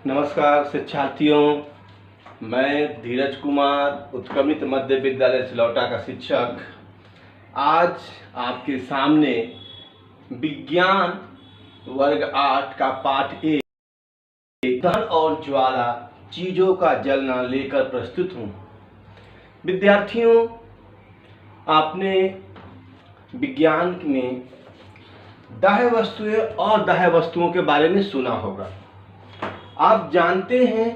नमस्कार शिक्षार्थियों, मैं धीरज कुमार उत्क्रमित मध्य विद्यालय सिलौटा का शिक्षक आज आपके सामने विज्ञान वर्ग 8 का पाठ 1 धन और ज्वाला चीज़ों का जलना लेकर प्रस्तुत हूँ। विद्यार्थियों, आपने विज्ञान में दाह्य वस्तुएं और दाह्य वस्तुओं के बारे में सुना होगा। आप जानते हैं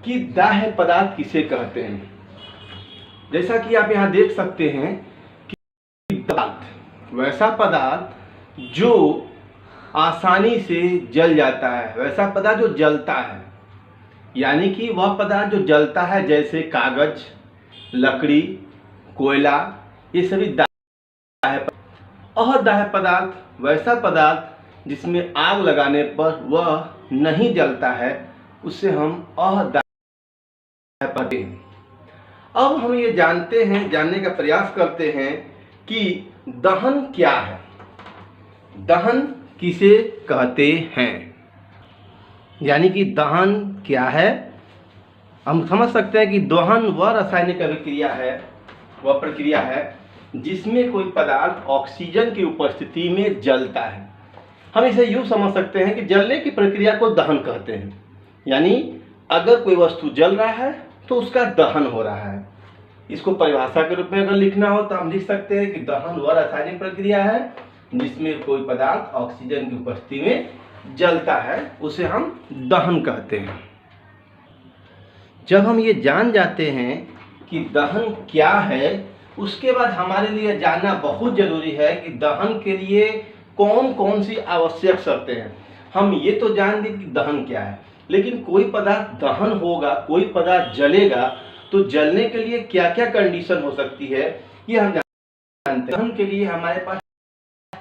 कि दाह्य पदार्थ किसे कहते हैं। जैसा कि आप यहाँ देख सकते हैं कि पदार्थ वैसा पदार्थ जो आसानी से जल जाता है, वैसा पदार्थ जो जलता है, यानी कि वह पदार्थ जो जलता है जैसे कागज, लकड़ी, कोयला, ये सभी दाह्य पदार्थ। अदाह्य पदार्थ वैसा पदार्थ जिसमें आग लगाने पर वह नहीं जलता है, उसे हम अदाह्य कहते हैं। अब हम ये जानने का प्रयास करते हैं कि दहन क्या है, दहन किसे कहते हैं, यानी कि दहन क्या है। हम समझ सकते हैं कि दहन वह रासायनिक अभिक्रिया है, वह प्रक्रिया है जिसमें कोई पदार्थ ऑक्सीजन की उपस्थिति में जलता है। हम इसे यूँ समझ सकते हैं कि जलने की प्रक्रिया को दहन कहते हैं, यानी अगर कोई वस्तु जल रहा है तो उसका दहन हो रहा है। इसको परिभाषा के रूप में अगर लिखना हो तो हम लिख सकते हैं कि दहन वह रासायनिक प्रक्रिया है जिसमें कोई पदार्थ ऑक्सीजन की उपस्थिति में जलता है, उसे हम दहन कहते हैं। जब हम ये जान जाते हैं कि दहन क्या है, उसके बाद हमारे लिए जानना बहुत जरूरी है कि दहन के लिए कौन कौन सी आवश्यक शर्तें हैं। हम ये तो जान दें कि दहन क्या है, लेकिन कोई पदार्थ दहन होगा, कोई पदार्थ जलेगा, तो जलने के लिए क्या क्या कंडीशन हो सकती है ये हम जानते हैं। दहन के लिए हमारे पास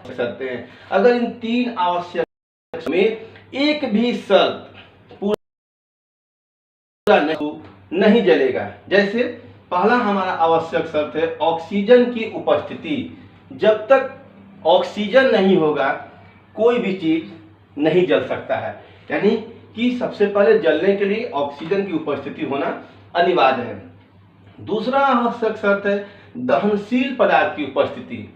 शर्तें हैं। अगर इन तीन आवश्यक में एक भी शर्त पूरा नहीं जलेगा, जैसे पहला हमारा आवश्यक शर्त है ऑक्सीजन की उपस्थिति। जब तक ऑक्सीजन नहीं होगा कोई भी चीज नहीं जल सकता है, यानी कि सबसे पहले जलने के लिए ऑक्सीजन की उपस्थिति होना अनिवार्य है। दूसरा आवश्यक शर्त है दहनशील पदार्थ की उपस्थिति,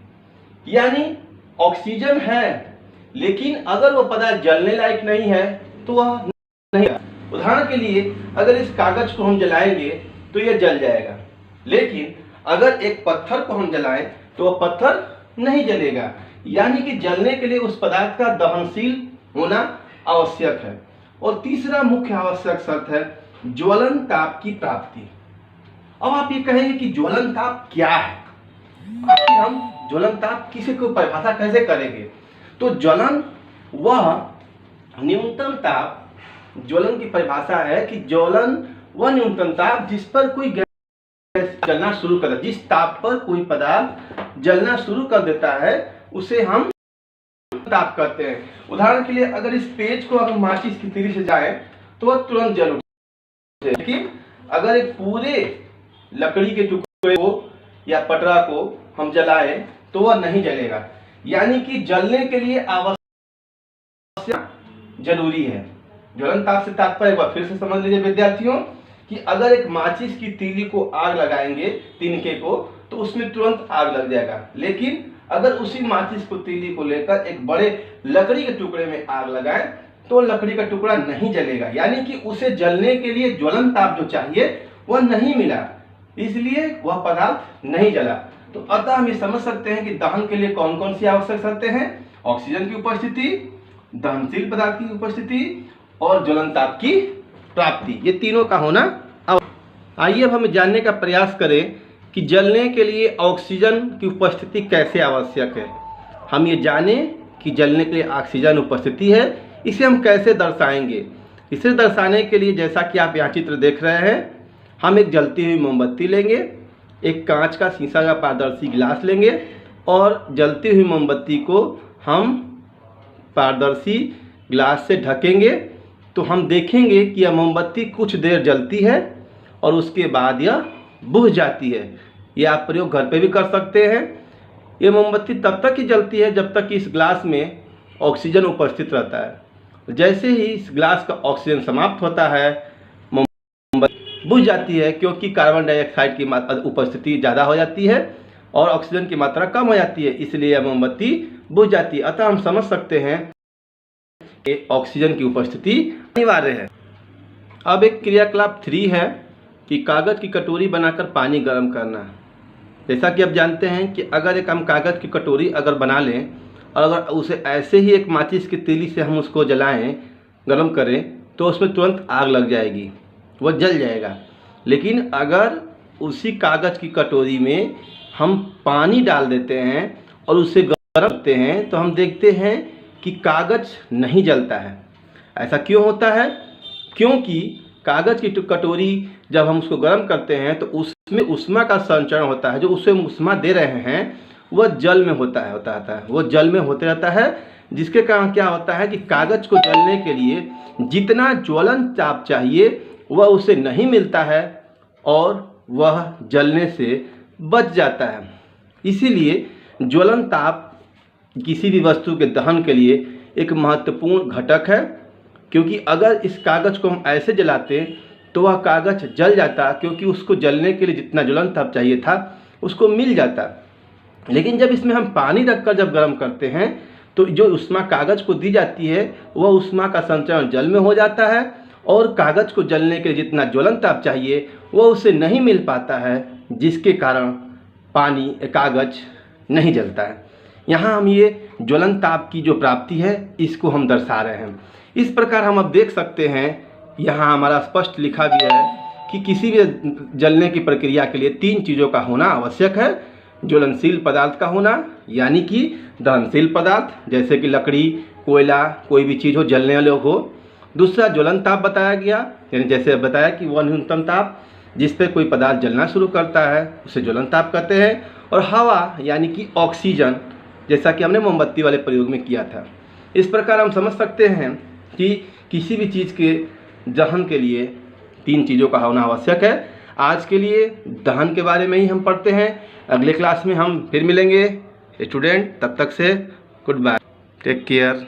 यानी ऑक्सीजन है लेकिन अगर वह पदार्थ जलने लायक नहीं है तो वह नहीं। उदाहरण के लिए अगर इस कागज को हम जलाएंगे तो यह जल जाएगा, लेकिन अगर एक पत्थर को हम जलाएं तो वह पत्थर नहीं जलेगा, यानी कि जलने के लिए उस पदार्थ का दहनशील होना आवश्यक है। और तीसरा मुख्य आवश्यक शर्त है ज्वलन ताप की प्राप्ति। अब आप ये कहेंगे कि ज्वलन ताप क्या है, आखिर हम ज्वलन ताप किसी को परिभाषा कैसे करेंगे। तो ज्वलन वह न्यूनतम ताप, ज्वलन की परिभाषा है कि ज्वलन वह न्यूनतम ताप जिस पर कोई जलना शुरू कर, जिस ताप पर कोई पदार्थ जलना शुरू कर देता है उसे हम ताप कहते हैं। उदाहरण के लिए अगर इस पेज को अगर माचिस की तीली से जाए तो वह तुरंत जल उठे, लेकिन अगर एक पूरे लकड़ी के टुकड़े को या पटरा को हम जलाएं तो वह नहीं जलेगा, यानी कि जलने के लिए आवश्यक जरूरी है। ज्वलन ताप से तात्पर्य एक बार फिर से समझ लीजिए विद्यार्थियों कि अगर एक माचिस की तीली को आग लगाएंगे, तिनके को, तो उसमें तुरंत आग लग जाएगा, लेकिन अगर उसी माचिस को तीली को लेकर एक बड़े लकड़ी के टुकड़े में आग लगाएं तो लकड़ी का टुकड़ा नहीं जलेगा, यानी कि उसे जलने के लिए ज्वलन ताप जो चाहिए वह नहीं मिला, इसलिए वह पदार्थ नहीं जला। तो अतः हम ये समझ सकते हैं कि दहन के लिए कौन कौन सी आवश्यक शर्तें हैं, ऑक्सीजन की उपस्थिति, दहनशील पदार्थ की उपस्थिति और ज्वलन ताप की प्राप्ति, ये तीनों का होना। आइए अब हम जानने का प्रयास करें कि जलने के लिए ऑक्सीजन की उपस्थिति कैसे आवश्यक है। हम ये जानें कि जलने के लिए ऑक्सीजन उपस्थिति है, इसे हम कैसे दर्शाएंगे। इसे दर्शाने के लिए जैसा कि आप यहाँ चित्र देख रहे हैं, हम एक जलती हुई मोमबत्ती लेंगे, एक कांच का शीशा का पारदर्शी गिलास लेंगे और जलती हुई मोमबत्ती को हम पारदर्शी गिलास से ढकेंगे तो हम देखेंगे कि यह मोमबत्ती कुछ देर जलती है और उसके बाद यह बुझ जाती है। यह आप प्रयोग घर पे भी कर सकते हैं। ये मोमबत्ती तब तक ही जलती है जब तक कि इस ग्लास में ऑक्सीजन उपस्थित रहता है। जैसे ही इस ग्लास का ऑक्सीजन समाप्त होता है, मोमबत्ती बुझ जाती है, क्योंकि कार्बन डाइऑक्साइड की उपस्थिति ज़्यादा हो जाती है और ऑक्सीजन की मात्रा कम हो जाती है, इसलिए यह मोमबत्ती बुझ जाती है। अतः हम समझ सकते हैं कि ऑक्सीजन की उपस्थिति अनिवार्य है। अब एक क्रियाकलाप 3 है कि कागज़ की कटोरी बनाकर पानी गर्म करना। जैसा कि आप जानते हैं कि अगर एक हम कागज़ की कटोरी अगर बना लें और अगर उसे ऐसे ही एक माचिस की तीली से हम उसको जलाएं, गर्म करें, तो उसमें तुरंत आग लग जाएगी, वो जल जाएगा। लेकिन अगर उसी कागज़ की कटोरी में हम पानी डाल देते हैं और उसे गर्म करते हैं, तो हम देखते हैं कि कागज़ नहीं जलता है। ऐसा क्यों होता है? क्योंकि कागज़ की कटोरी जब हम उसको गर्म करते हैं तो उसमें ऊष्मा का संचरण होता है। जो उसे ऊष्मा दे रहे हैं वह जल में होता है वो जल में होते रहता है, जिसके कारण क्या होता है कि कागज़ को जलने के लिए जितना ज्वलन ताप चाहिए वह उसे नहीं मिलता है और वह जलने से बच जाता है। इसीलिए ज्वलन ताप किसी भी वस्तु के दहन के लिए एक महत्वपूर्ण घटक है, क्योंकि अगर इस कागज़ को हम ऐसे जलाते तो वह कागज़ जल जाता, क्योंकि उसको जलने के लिए जितना ज्वलन ताप चाहिए था उसको मिल जाता। लेकिन जब इसमें हम पानी रखकर जब गर्म करते हैं तो जो ऊष्मा कागज़ को दी जाती है वह ऊष्मा का संचरण जल में हो जाता है और कागज़ को जलने के लिए जितना ज्वलन ताप चाहिए वह उसे नहीं मिल पाता है, जिसके कारण कागज़ नहीं जलता है। यहाँ हम ये ज्वलन ताप की जो प्राप्ति है इसको हम दर्शा रहे हैं। इस प्रकार हम अब देख सकते हैं, यहाँ हमारा स्पष्ट लिखा गया है कि किसी भी जलने की प्रक्रिया के लिए 3 चीज़ों का होना आवश्यक है। ज्वलनशील पदार्थ का होना, यानी कि दहनशील पदार्थ जैसे कि लकड़ी, कोयला, कोई भी चीज़ हो जलने वाले हो। दूसरा ज्वलन ताप बताया गया, यानी जैसे बताया कि वह न्यूनतम ताप जिस पे कोई पदार्थ जलना शुरू करता है उसे ज्वलन ताप कहते हैं। और हवा यानी कि ऑक्सीजन, जैसा कि हमने मोमबत्ती वाले प्रयोग में किया था। इस प्रकार हम समझ सकते हैं कि किसी भी चीज़ के दहन के लिए 3 चीज़ों का होना आवश्यक है। आज के लिए दहन के बारे में ही हम पढ़ते हैं। अगले क्लास में हम फिर मिलेंगे स्टूडेंट, तब तक से गुड बाय, टेक केयर।